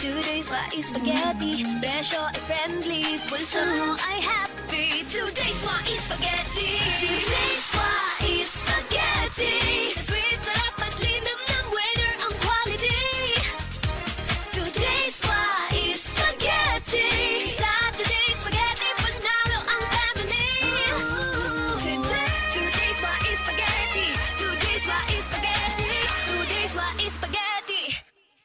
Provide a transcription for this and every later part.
Today's why is spaghetti. Presyo ay friendly. Pulsa mo ay happy. Today's why is spaghetti. Today's why is spaghetti. Sa sweet, sarap at linam ng winner ang quality. Today's why is spaghetti. Sa today's spaghetti, panalo ang family. Today's why is spaghetti. Today's why is spaghetti. Today's why is spaghetti.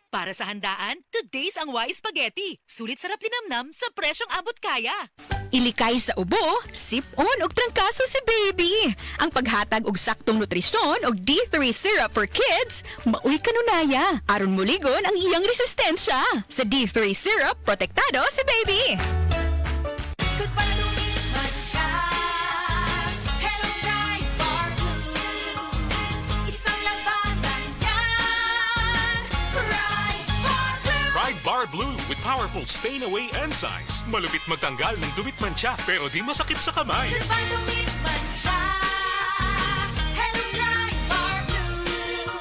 Para sa handaan, today's ang Y Spaghetti. Sulit sarap linamnam sa presyong abot kaya. Ilikay sa ubo, sip-on og trangkaso si baby. Ang paghatag og saktong nutrisyon og D3 syrup for kids, maoy kanunaya. Aron muligon ang iyang resistensya. Sa D3 syrup, protektado si baby. Good pa lumipas siya. Hello, Pride Bar Blue. Isang labanan yan. Pride Bar Blue. Pride Bar Blue with powerful stain-away enzymes. Malupit magtanggal ng dumit mancha pero di masakit sa kamay. Good pa lumipas siya. Hello, Pride Bar Blue.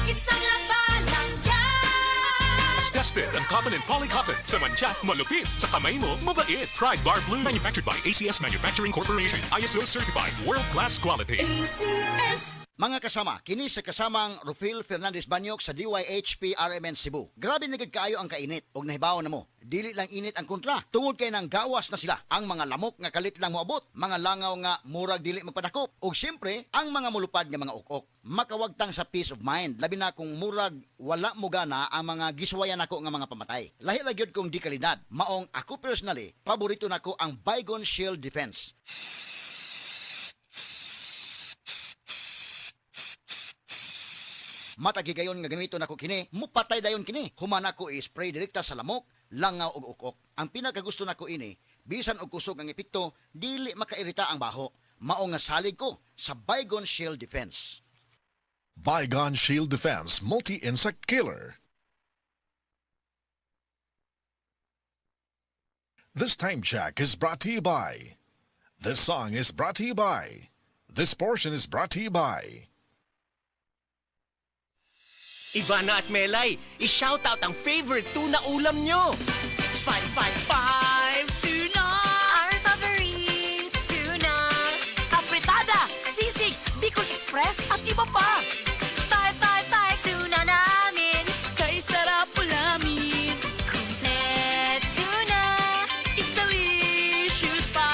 Isang labanan yan. Tested ang cotton and polycotton. Sa mancha, malupit. Sa kamay mo, mabait. Pride Bar Blue. Manufactured by ACS Manufacturing Corporation. ISO certified. World-class quality. ACS. Mga kasama, kini sa kasamang Rufil Fernandez Banyok sa DYHP RMN Cebu. Grabe na gid kaayo ang kainit og nahibaw na mo. Dili lang init ang kontra. Tungod kay nang gawas na sila. Ang mga lamok nga kalit lang moabot, mga langaw nga murag dili magpadakop, ug syempre ang mga mulupad nga mga ukok. Makawagtang sa peace of mind, labi na kung murag wala mo gana ang mga giswayan nako nga mga pamatay. Lahi ra gyud kong di kalidad. Maong ako personally, paborito nako ang Baygon Shield Defense. Matagi gayon nga gamiton nako kini, mupatay dayon kini. Humana ko i-spray direkta sa lamok, langaw ug ukok. Ang pinakagusto nako ini, bisan og kusog ang epekto, dili makairita ang baho. Mao nga salig ko sa Baygon Shield Defense. Baygon Shield Defense Multi-Insect Killer. This time check is brought to you by. This song is brought to you by. This portion is brought to you by. Ivana at Melay, i-shoutout ang favorite tuna ulam nyo. 555 tuna! Our favorite tuna. Apretada, sisig, Bicol Express at iba pa. 555 tuna namin. Kay sarap ulamin. Complete tuna. Is delicious pa.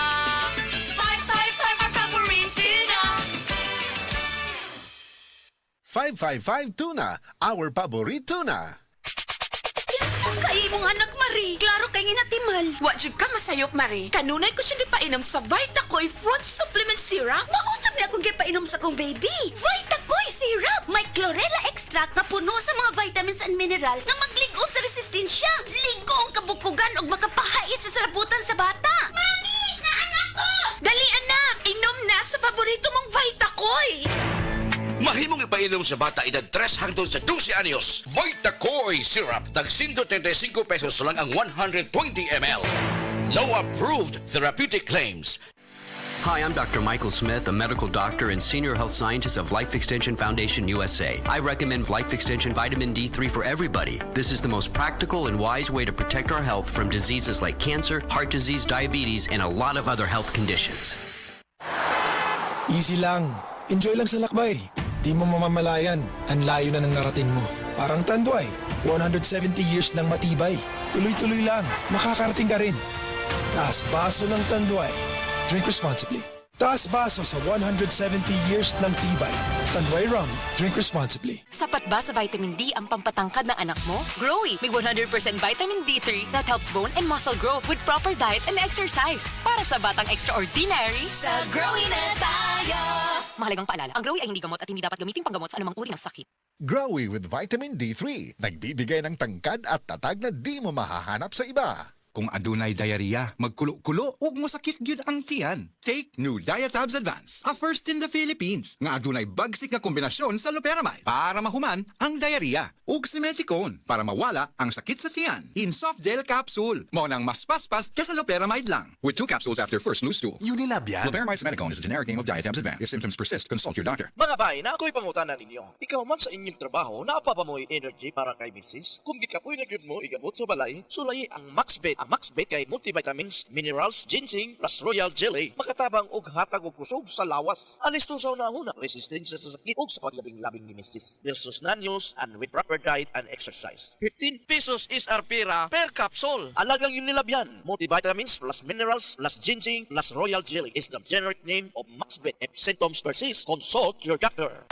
555 our favorite tuna. 555 Tuna, our paborito na. Kay mong anak, Marie. Klaro kay natimal. Wa jud ka masayop, Marie. Kanunay ko siya gipainom sa Vitacoy Fruit Supplement Syrup. Mausap niya akong gipainom sa kong baby. Vitacoy Syrup! May chlorella extract na puno sa mga vitamins and mineral na magligon sa resistensya. Ligo ang kabukugan ug makapahait sa sarabutan sa bata. Mami! Naanak ko! Dali, anak! Inom na sa paborito mong Vitacoy! Mahimong ipainom sa bata edad 3 hangtod sa 12 anyos. Vitacoy Syrup. Tag 135 pesos lang ang 120 ml. No approved therapeutic claims. Hi, I'm Dr. Michael Smith, a medical doctor and senior health scientist of Life Extension Foundation USA. I recommend Life Extension Vitamin D3 for everybody. This is the most practical and wise way to protect our health from diseases like cancer, heart disease, diabetes, and a lot of other health conditions. Easy lang. Enjoy lang sa lakbay. Di mo mamamalayan, ang layo na ng narating mo. Parang Tanduay, 170 years ng matibay. Tuloy-tuloy lang, makakarating ka rin. Taas baso ng Tanduay. Drink responsibly. Taas baso sa 170 years ng tibay. Tanduay Rum. Drink responsibly. Sapat ba sa vitamin D ang pampatangkad ng anak mo? Growy, may 100% vitamin D3 that helps bone and muscle growth with proper diet and exercise. Para sa batang extraordinary, Sa growing na tayo. mahalagang paalala, ang Growy ay hindi gamot at hindi dapat gamitin panggamot sa anumang uri ng sakit. Growy with Vitamin D3. Nagbibigay ng tangkad at tatag na di mo mahahanap sa iba. Kung adunay diarrhea, magkulo-kulo ug mosakit gyud ang tiyan. Take new Diatabs Advance, a first in the Philippines nga adunay bagsik nga kombinasyon sa loperamide para mahuman ang diarrhea ug simeticone para mawala ang sakit sa tiyan. In soft gel capsule, mo nang mas paspas kaysa loperamide lang. With 2 capsules after first loose stool. Unilab yan. Loperamide simeticone is a generic name of Diatabs Advance. If symptoms persist, consult your doctor. Mga bahay na ako'y pangutanan ninyo. Ikaw man sa inyong trabaho, naapa ba mo'y energy para kay misis? Kung gikapoy na gyud mo igabot sa balay, sulay ang MaxBet. Ang MaxBet kay multivitamins, minerals, ginseng, plus royal jelly. Makatabang og hatag og kusog sa lawas. Alis to sa unahuna, resistensya sa sakit ug sa paglabing-labing ni misis. Versus non-use and with proper diet and exercise. 15 pesos is our pera per capsule. Alagang yun nilabyan. Multivitamins plus minerals plus ginseng plus royal jelly is the generic name of MaxBet. If symptoms persist, consult your doctor.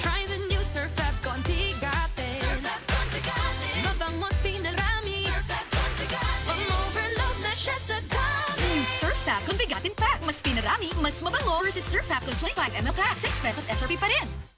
Try the new Surf App con Bigate. Surf App con Bigate. Mabango't pinarami. Surf App con Bigate. Pang-overload na siya sa gamit. Surf App con Bigatin Pack. Mas pinarami, mas mabango versus Surf App con 25 ml pack. 6 pesos SRP pa rin.